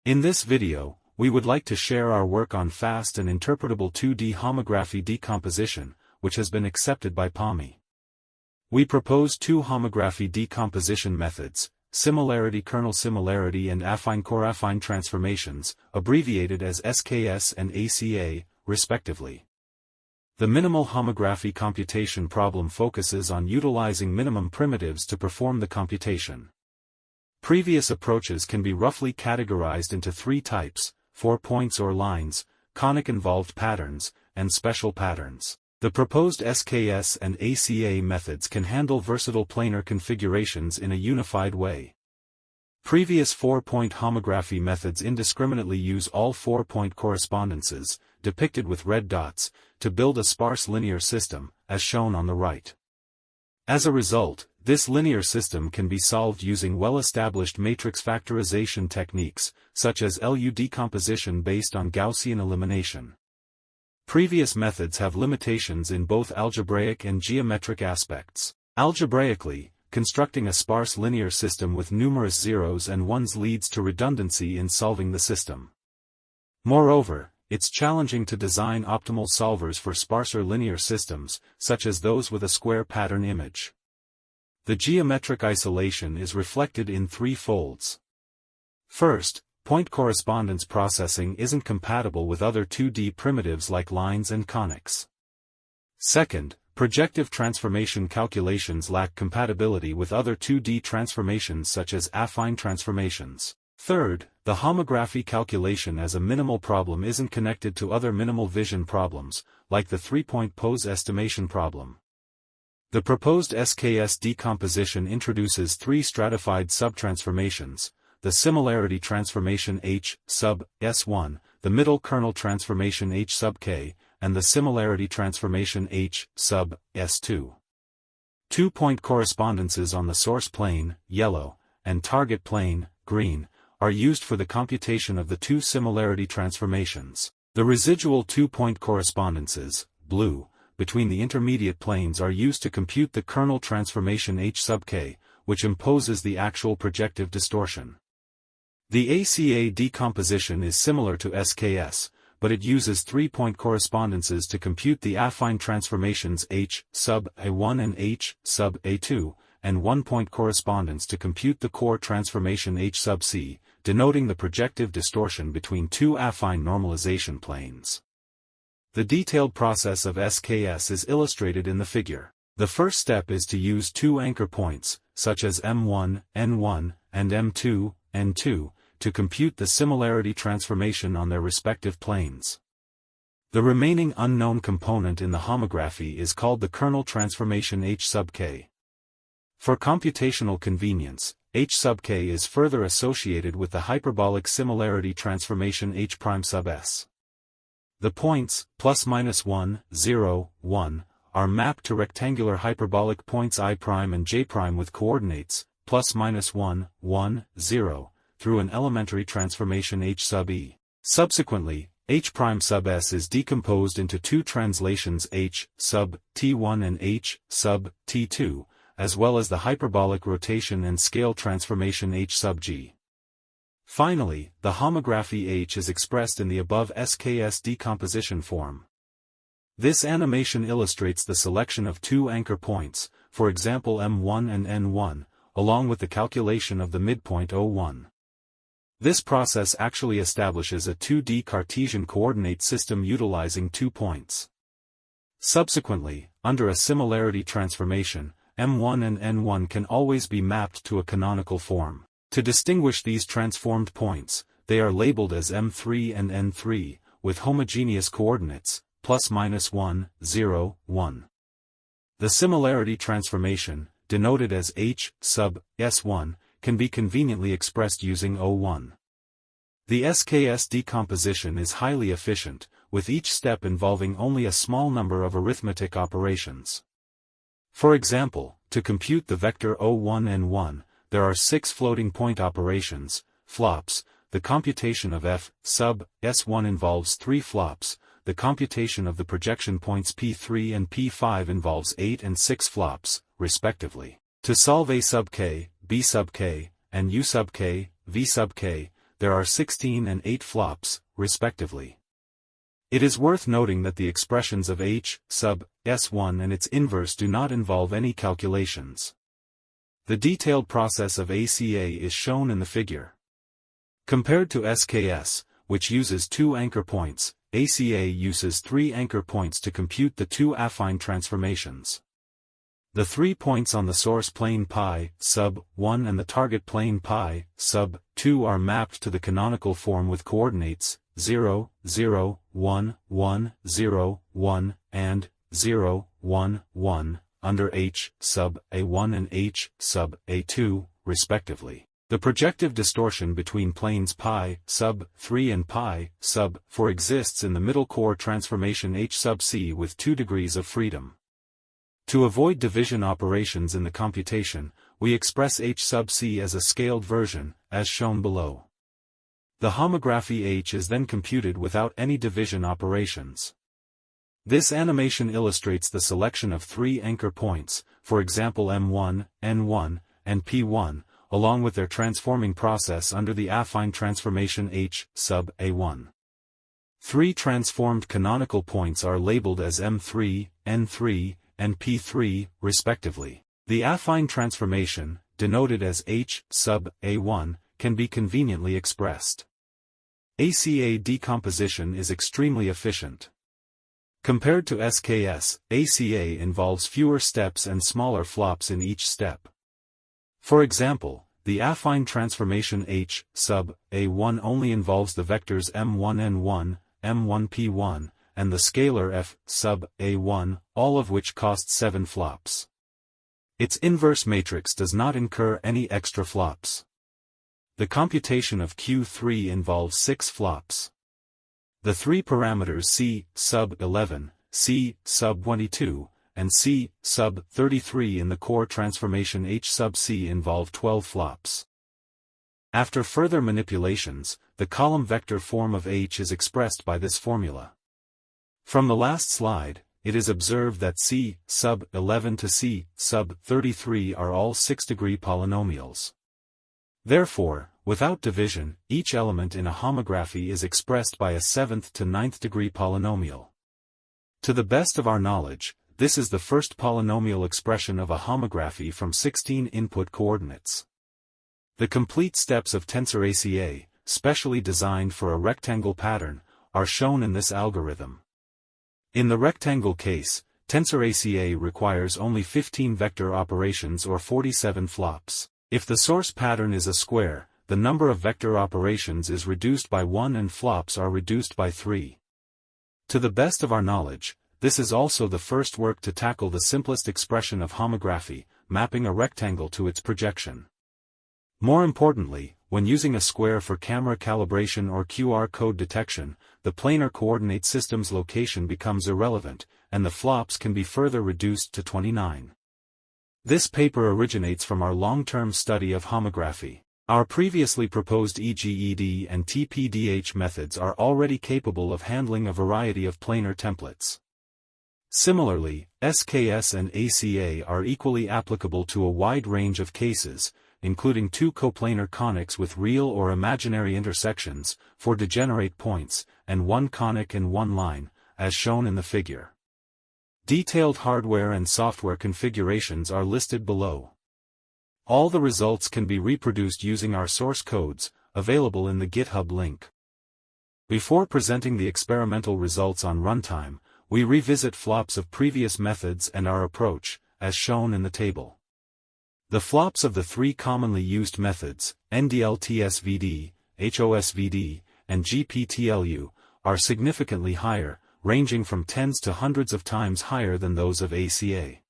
In this video, we would like to share our work on fast and interpretable 2D homography decomposition, which has been accepted by PAMI. We propose two homography decomposition methods, Similarity-Kernel-Similarity and Affine-Core-Affine transformations, abbreviated as SKS and ACA, respectively. The minimal homography computation problem focuses on utilizing minimum primitives to perform the computation. Previous approaches can be roughly categorized into three types: 4 points or lines, conic-involved patterns, and special patterns. The proposed SKS and ACA methods can handle versatile planar configurations in a unified way. Previous 4-point homography methods indiscriminately use all 4-point correspondences, depicted with red dots, to build a sparse linear system, as shown on the right. As a result, this linear system can be solved using well-established matrix factorization techniques, such as LU decomposition based on Gaussian elimination. Previous methods have limitations in both algebraic and geometric aspects. Algebraically, constructing a sparse linear system with numerous zeros and ones leads to redundancy in solving the system. Moreover, it's challenging to design optimal solvers for sparser linear systems, such as those with a square pattern image. The geometric isolation is reflected in three folds. First, point correspondence processing isn't compatible with other 2D primitives like lines and conics. Second, projective transformation calculations lack compatibility with other 2D transformations such as affine transformations. Third, the homography calculation as a minimal problem isn't connected to other minimal vision problems, like the 3-point pose estimation problem. The proposed SKS decomposition introduces three stratified subtransformations: the similarity transformation H sub S1, the middle kernel transformation H sub K, and the similarity transformation H sub S2. 2-point correspondences on the source plane, yellow, and target plane, green, are used for the computation of the two similarity transformations. The residual 2-point correspondences, blue, between the intermediate planes are used to compute the kernel transformation H sub K, which imposes the actual projective distortion. The ACA decomposition is similar to SKS, but it uses 3-point correspondences to compute the affine transformations H sub A1 and H sub A2, and 1-point correspondence to compute the core transformation H sub C, denoting the projective distortion between two affine normalization planes. The detailed process of SKS is illustrated in the figure. The first step is to use two anchor points, such as M1, N1, and M2, N2, to compute the similarity transformation on their respective planes. The remaining unknown component in the homography is called the kernel transformation H sub K. For computational convenience, H sub K is further associated with the hyperbolic similarity transformation H prime sub S. The points, plus minus 1, 0, 1, are mapped to rectangular hyperbolic points I prime and J prime with coordinates, plus minus 1, 1, 0, through an elementary transformation H sub E. Subsequently, H prime sub S is decomposed into two translations H sub T1 and H sub T2, as well as the hyperbolic rotation and scale transformation H sub G. Finally, the homography H is expressed in the above SKS decomposition form. This animation illustrates the selection of two anchor points, for example M1 and N1, along with the calculation of the midpoint O1. This process actually establishes a 2D Cartesian coordinate system utilizing 2 points. Subsequently, under a similarity transformation, M1 and N1 can always be mapped to a canonical form. To distinguish these transformed points, they are labeled as M3 and N3, with homogeneous coordinates, plus minus 1, 0, 1. The similarity transformation, denoted as H sub S1, can be conveniently expressed using O1. The SKS decomposition is highly efficient, with each step involving only a small number of arithmetic operations. For example, to compute the vector O1N1, there are 6 floating point operations, flops. The computation of f sub S1 involves 3 flops. The computation of the projection points P3 and P5 involves 8 and 6 flops, respectively. To solve A sub k, B sub k, and U sub k, V sub k, there are 16 and 8 flops, respectively. It is worth noting that the expressions of H sub S1 and its inverse do not involve any calculations. The detailed process of ACA is shown in the figure. Compared to SKS, which uses 2 anchor points, ACA uses 3 anchor points to compute the 2 affine transformations. The 3 points on the source plane pi sub 1 and the target plane pi sub 2 are mapped to the canonical form with coordinates 0, 0, 1, 1, 0, 1, and 0, 1, 1, under H sub A1 and H sub A2, respectively. The projective distortion between planes pi sub 3 and pi sub 4 exists in the middle core transformation H sub C with 2 degrees of freedom. To avoid division operations in the computation, we express H sub C as a scaled version, as shown below. The homography H is then computed without any division operations. This animation illustrates the selection of 3 anchor points, for example M1, N1, and P1, along with their transforming process under the affine transformation H sub A1. 3 transformed canonical points are labeled as M3, N3, and P3, respectively. The affine transformation, denoted as H sub A1, can be conveniently expressed. ACA decomposition is extremely efficient. Compared to SKS, ACA involves fewer steps and smaller flops in each step. For example, the affine transformation H sub A1 only involves the vectors M1N1, M1P1, and the scalar F sub A1, all of which cost 7 flops. Its inverse matrix does not incur any extra flops. The computation of Q3 involves 6 flops. The 3 parameters C sub 11, C sub 22, and C sub 33 in the core transformation H sub C involve 12 flops. After further manipulations, the column vector form of H is expressed by this formula. From the last slide, it is observed that C sub 11 to C sub 33 are all 6-degree polynomials. Therefore, without division, each element in a homography is expressed by a 7th to 9th degree polynomial. To the best of our knowledge, this is the first polynomial expression of a homography from 16 input coordinates. The complete steps of tensor ACA, specially designed for a rectangle pattern, are shown in this algorithm. In the rectangle case, tensor ACA requires only 15 vector operations or 47 flops. If the source pattern is a square, the number of vector operations is reduced by 1 and flops are reduced by 3. To the best of our knowledge, this is also the first work to tackle the simplest expression of homography, mapping a rectangle to its projection. More importantly, when using a square for camera calibration or QR code detection, the planar coordinate system's location becomes irrelevant, and the flops can be further reduced to 29. This paper originates from our long-term study of homography. Our previously proposed EGED and TPDH methods are already capable of handling a variety of planar templates. Similarly, SKS and ACA are equally applicable to a wide range of cases, including 2 coplanar conics with real or imaginary intersections, for degenerate points, and 1 conic and 1 line, as shown in the figure. Detailed hardware and software configurations are listed below. All the results can be reproduced using our source codes, available in the GitHub link. Before presenting the experimental results on runtime, we revisit flops of previous methods and our approach, as shown in the table. The flops of the 3 commonly used methods, NDLTSVD, HOSVD, and GPTLU, are significantly higher, ranging from tens to hundreds of times higher than those of ACA.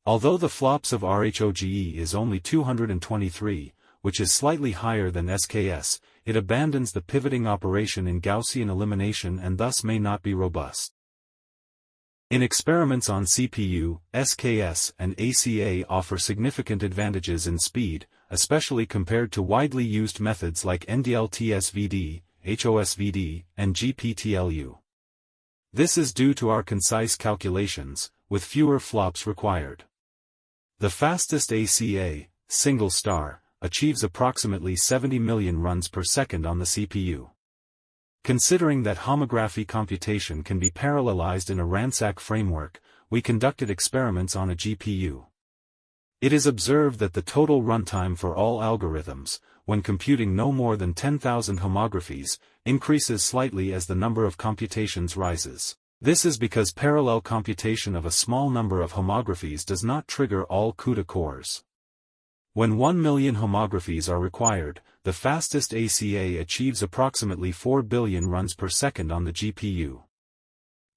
Although the flops of RHOGE is only 223, which is slightly higher than SKS, it abandons the pivoting operation in Gaussian elimination and thus may not be robust. In experiments on CPU, SKS and ACA offer significant advantages in speed, especially compared to widely used methods like NDLTSVD, HOSVD, and GPTLU. This is due to our concise calculations, with fewer flops required. The fastest ACA, single star, achieves approximately 70 million runs per second on the CPU. Considering that homography computation can be parallelized in a RANSAC framework, we conducted experiments on a GPU. It is observed that the total runtime for all algorithms, when computing no more than 10,000 homographies, increases slightly as the number of computations rises. This is because parallel computation of a small number of homographies does not trigger all CUDA cores. When 1 million homographies are required, the fastest ACA achieves approximately 4 billion runs per second on the GPU.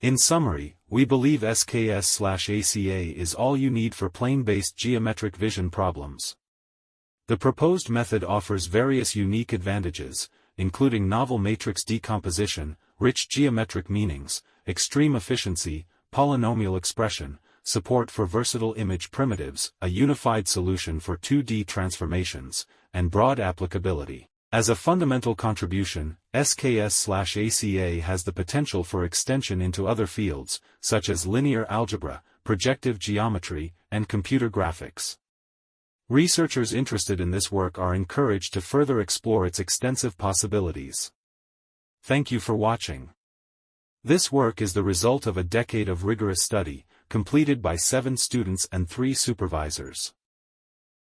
In summary, we believe SKS/ACA is all you need for plane-based geometric vision problems. The proposed method offers various unique advantages, including novel matrix decomposition, rich geometric meanings, extreme efficiency, polynomial expression, support for versatile image primitives, a unified solution for 2D transformations, and broad applicability. As a fundamental contribution, SKS/ACA has the potential for extension into other fields, such as linear algebra, projective geometry, and computer graphics. Researchers interested in this work are encouraged to further explore its extensive possibilities. Thank you for watching. This work is the result of a decade of rigorous study, completed by 7 students and 3 supervisors.